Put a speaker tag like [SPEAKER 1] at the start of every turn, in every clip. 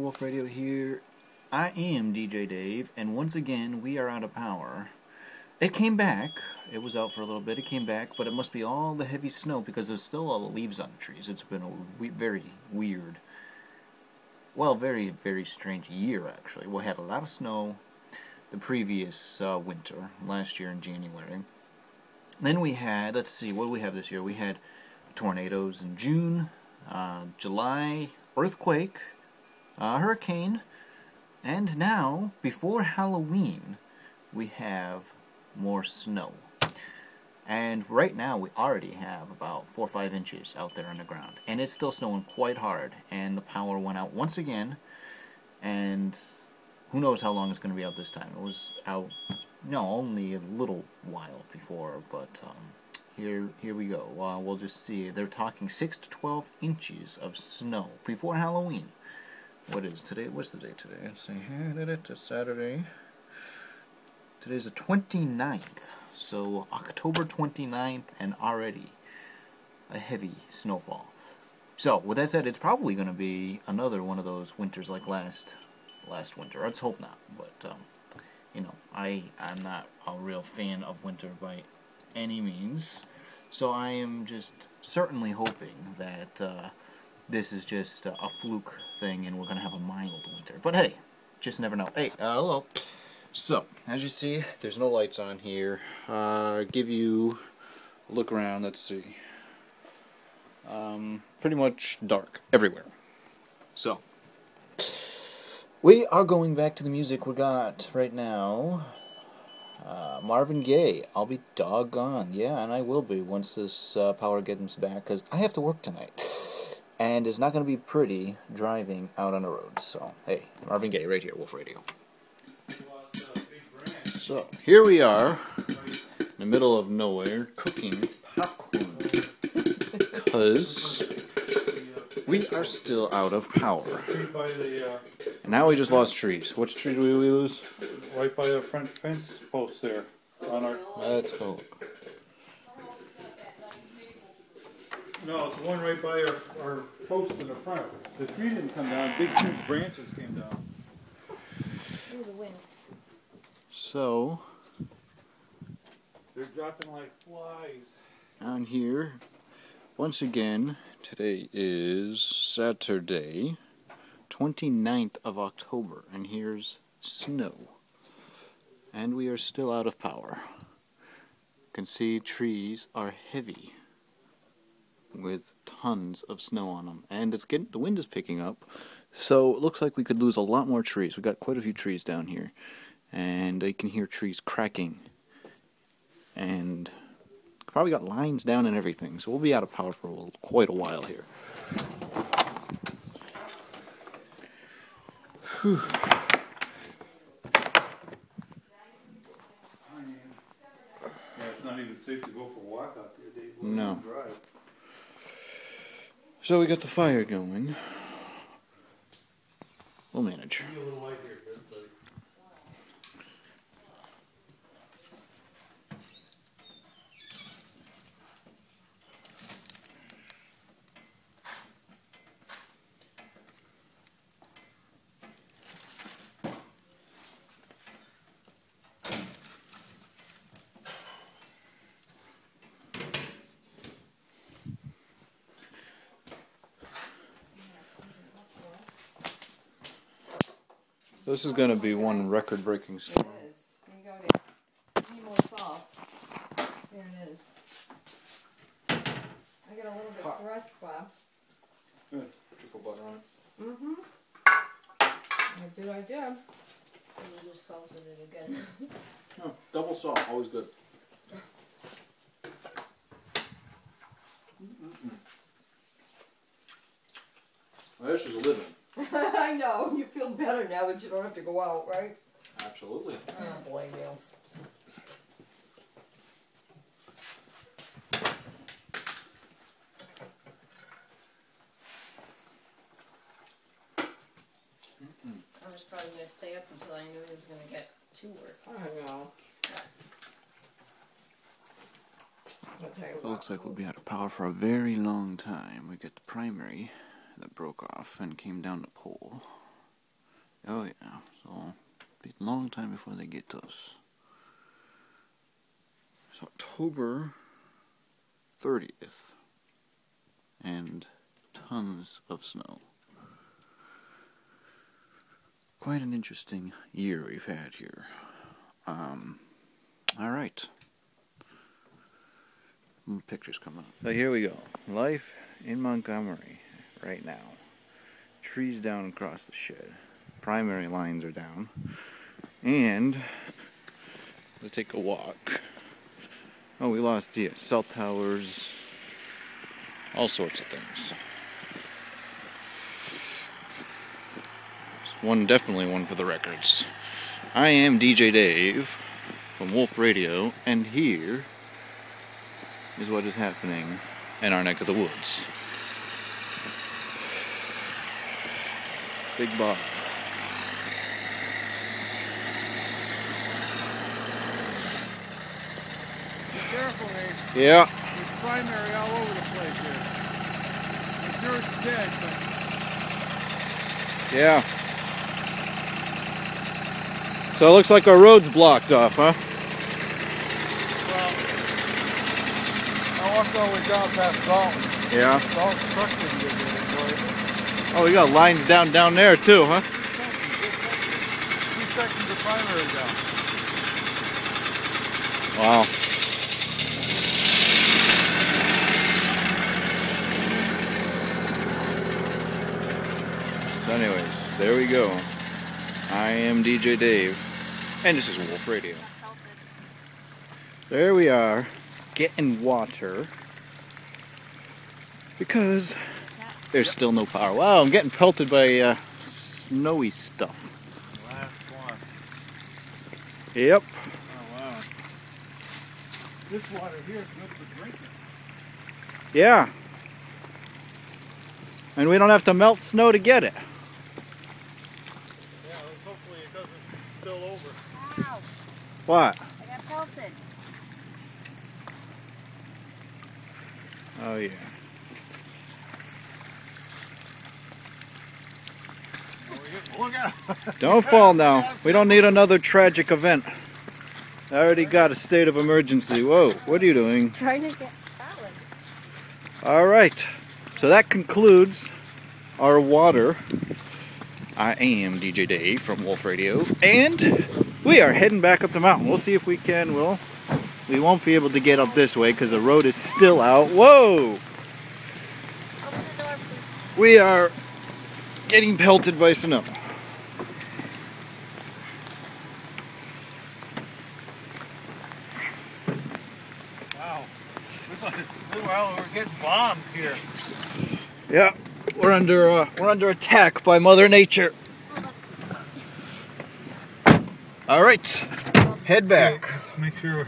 [SPEAKER 1] Wolf Radio here. I am DJ Dave, and once again we are out of power. It came back. It was out for a little bit. It came back, but it must be all the heavy snow because there's still all the leaves on the trees. It's been a very weird, well, very, very strange year, actually. We had a lot of snow the previous winter, last year in January. Then we had, let's see, what do we have this year? We had tornadoes in June, July, earthquake, hurricane, and now, before Halloween, we have more snow. And right now, we already have about 4 or 5 inches out there on the ground. And it's still snowing quite hard, and the power went out once again, and who knows how long it's going to be out this time. It was out, no, only a little while before, but here we go. We'll just see. They're talking 6 to 12 inches of snow before Halloween. What is today? What's the date today? Let's see. It's Saturday. Today's the 29th. So October 29th, and already a heavy snowfall. So with that said, it's probably going to be another one of those winters like last winter. Let's hope not. But you know, I'm not a real fan of winter by any means. So I am just certainly hoping that this is just a fluke thing and we're going to have a mild winter. But hey, just never know. Hey, hello. So, as you see, there's no lights on here. Give you a look around, let's see. Pretty much dark everywhere. So, we are going back to the music we got right now. Marvin Gaye, I'll be doggone. Yeah, and I will be once this power gets back, because I have to work tonight. And it's not going to be pretty driving out on the road. So, hey, Marvin Gaye right here, Wolf Radio. So, here we are, in the middle of nowhere, cooking popcorn. Because we are still out of power. And now we just lost trees. Which tree did we lose?
[SPEAKER 2] Right by the front fence post there. On our...
[SPEAKER 1] Let's go.
[SPEAKER 2] No, it's the one right by our post in the front. The tree didn't come down. Big two branches came down.
[SPEAKER 3] Ooh, the wind.
[SPEAKER 1] So,
[SPEAKER 2] They're dropping like flies.
[SPEAKER 1] on here, once again, today is Saturday, 29th of October, and here's snow. And we are still out of power. You can see trees are heavy with tons of snow on them, and the wind is picking up, so it looks like we could lose a lot more trees. We got quite a few trees down here, and you can hear trees cracking, and probably got lines down and everything, so we'll be out of power for quite a while here. Whew.
[SPEAKER 2] Yeah, it's not even safe to go for a walk out there, Dave.
[SPEAKER 1] No.
[SPEAKER 2] Drive.
[SPEAKER 1] So we got the fire going. We'll manage.
[SPEAKER 2] Give me a little light here, buddy.
[SPEAKER 1] This is going to be one record-breaking storm.
[SPEAKER 3] It is. Here you go, Dave. Need more salt. There it is. I got a little bit thrust left.
[SPEAKER 2] Good. Triple butter on it.
[SPEAKER 3] Mm-hmm. I did. And you just salted it again.
[SPEAKER 1] Oh, double salt, always good. Well, this is a living.
[SPEAKER 3] I know. You feel better now that you don't have to go out, right?
[SPEAKER 1] Absolutely.
[SPEAKER 3] I don't blame you. I was probably going to stay up until I knew he was going to get to work. I know.
[SPEAKER 1] It looks like we'll be out of power for a very long time. We got the primary that broke off and came down the pole. Oh yeah, so it'll be a long time before they get to us. It's October 30th, and tons of snow. Quite an interesting year we've had here. Alright. Pictures coming up. So here we go. Life in Montgomery right now. Trees down across the shed. Primary lines are down. And we'll take a walk. Oh, we lost the cell towers. All sorts of things. Definitely one for the records. I am DJ Dave from Wolf Radio, and here is what is happening in our neck of the woods. Big Bob.
[SPEAKER 2] Be careful, Nate.
[SPEAKER 1] Yeah.
[SPEAKER 2] There's primary all over the place here. The dirt's dead, but...
[SPEAKER 1] Yeah. So it looks like our road's blocked off, huh?
[SPEAKER 2] Well, I walked all the way down past Dalton.
[SPEAKER 1] Yeah.
[SPEAKER 2] Dalton's truck didn't get there, boy.
[SPEAKER 1] Oh, we got lines down there too, huh?
[SPEAKER 2] 2 sections of primary down.
[SPEAKER 1] Wow. So anyways, there we go. I am DJ Dave, and this is Wolf Radio. There we are, getting water, because there's still no power. Wow, I'm getting pelted by snowy stuff.
[SPEAKER 2] Last one.
[SPEAKER 1] Yep.
[SPEAKER 2] Oh, wow. This water here is good for drinking.
[SPEAKER 1] Yeah. And we don't have to melt snow to get it.
[SPEAKER 2] Yeah, hopefully it doesn't spill over.
[SPEAKER 3] Ow!
[SPEAKER 1] What?
[SPEAKER 3] I got pelted.
[SPEAKER 1] Oh yeah.
[SPEAKER 2] Look out!
[SPEAKER 1] Don't fall now. We don't need another tragic event. I already got a state of emergency. Whoa, what are you doing?
[SPEAKER 3] Trying to get salad.
[SPEAKER 1] Alright, so that concludes our water. I am DJ Dave from Wolf Radio, and we are heading back up the mountain. We'll see if we can. We won't be able to get up this way because the road is still out. Whoa!
[SPEAKER 3] Open the door, please.
[SPEAKER 1] We are getting pelted by snow.
[SPEAKER 2] Wow. Well, we're getting bombed here.
[SPEAKER 1] Yeah, we're under attack by Mother Nature. All right, head back.
[SPEAKER 2] Let's make sure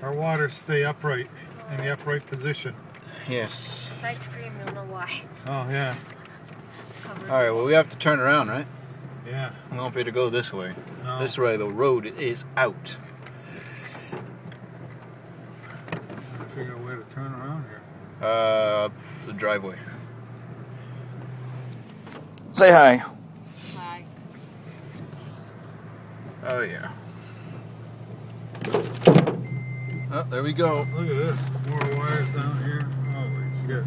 [SPEAKER 2] our waters stay upright, in the upright position.
[SPEAKER 1] Yes.
[SPEAKER 3] If I scream, you'll know why.
[SPEAKER 2] Oh, yeah.
[SPEAKER 1] All right, well, we have to turn around, right?
[SPEAKER 2] Yeah.
[SPEAKER 1] We won't be able to go this way.
[SPEAKER 2] No.
[SPEAKER 1] This way, the road is out.
[SPEAKER 2] Figure out where to turn around here.
[SPEAKER 1] The driveway. Say hi.
[SPEAKER 3] Hi.
[SPEAKER 1] Oh, yeah. Oh, there we go.
[SPEAKER 2] Look at this. More wires down here. Holy shit.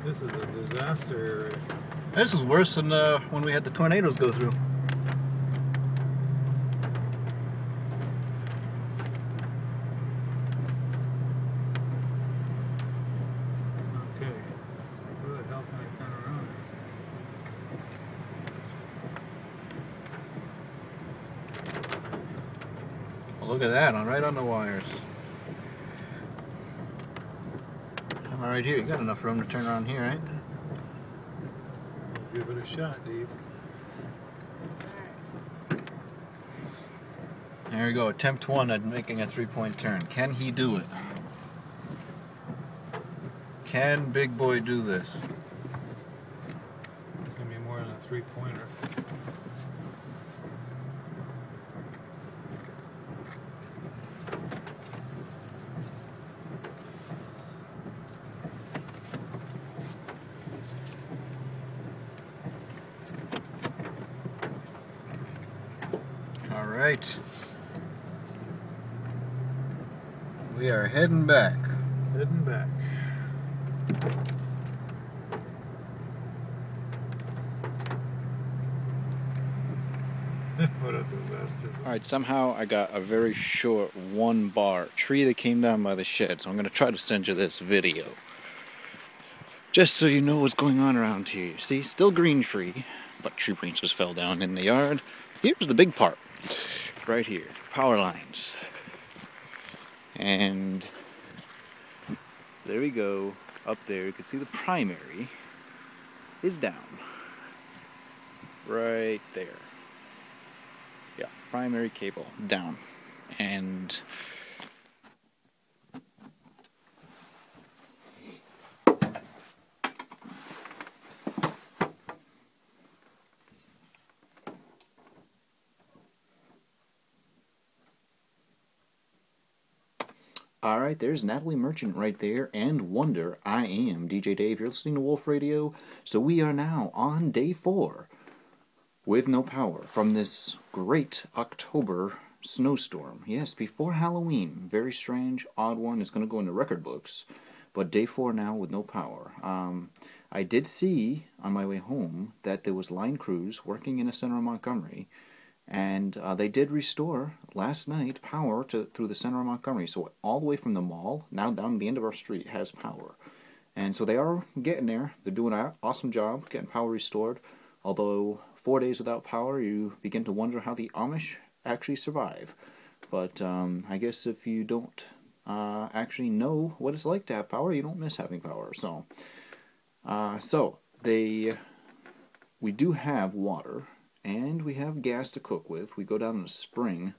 [SPEAKER 2] This is a disaster area.
[SPEAKER 1] This is worse than when we had the tornadoes go through.
[SPEAKER 2] Okay. Where the hell can I turn around?
[SPEAKER 1] Well, look at that, right on the wires. I'm right here. You got enough room to turn around here, right?
[SPEAKER 2] Give it a shot, Dave.
[SPEAKER 1] There we go. Attempt 1 at making a 3-point turn. Can he do it? Can Big Boy do this?
[SPEAKER 2] It's gonna be more than a 3-pointer.
[SPEAKER 1] Alright. We are heading back.
[SPEAKER 2] Heading back. What a disaster.
[SPEAKER 1] Alright, somehow I got a very short 1-bar tree that came down by the shed, so I'm going to try to send you this video. Just so you know what's going on around here. See, still green tree, but tree branches fell down in the yard. Here's the big part. Right here. Power lines. And there we go. Up there, you can see the primary is down. Right there. Yeah, primary cable down. And alright, there's Natalie Merchant right there, and Wonder. I am DJ Dave. You're listening to Wolf Radio. So we are now on day 4 with no power from this great October snowstorm. Yes, before Halloween. Very strange, odd one. It's going to go into record books. But day 4 now with no power. I did see on my way home that there was line crews working in the center of Montgomery. And they did restore last night power through the center of Montgomery. So all the way from the mall, now down to the end of our street, has power. And so they are getting there. They're doing an awesome job getting power restored. Although 4 days without power, you begin to wonder how the Amish actually survive. But I guess if you don't actually know what it's like to have power, you don't miss having power. So, we do have water. And we have gas to cook with. We go down to the spring,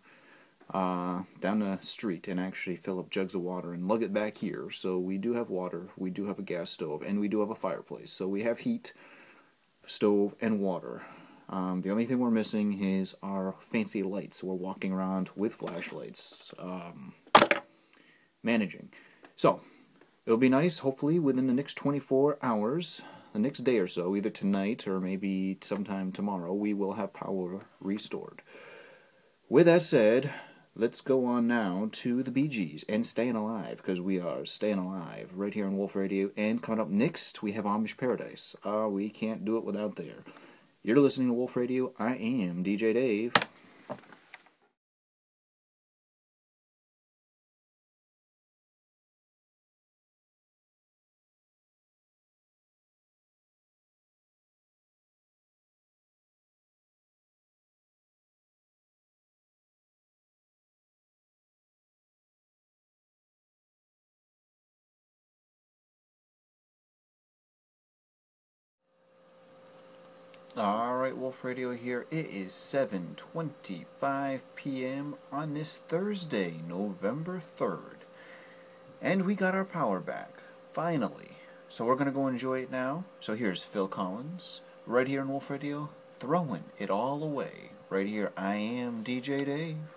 [SPEAKER 1] down the street, and actually fill up jugs of water and lug it back here. So we do have water, we do have a gas stove, and we do have a fireplace. So we have heat, stove, and water. The only thing we're missing is our fancy lights. So we're walking around with flashlights, managing. So, it'll be nice, hopefully, within the next 24 hours. The next day or so, either tonight or maybe sometime tomorrow, we will have power restored. With that said, let's go on now to the Bee Gees and Staying Alive, because we are staying alive right here on Wolf Radio. And coming up next, we have Amish Paradise. We can't do it without there. You're listening to Wolf Radio. I am DJ Dave. Alright, Wolf Radio here. It is 7:25 p.m. on this Thursday, November 3rd. And we got our power back, finally. So we're going to go enjoy it now. So here's Phil Collins, right here on Wolf Radio, throwing it all away. Right here, I am DJ Dave.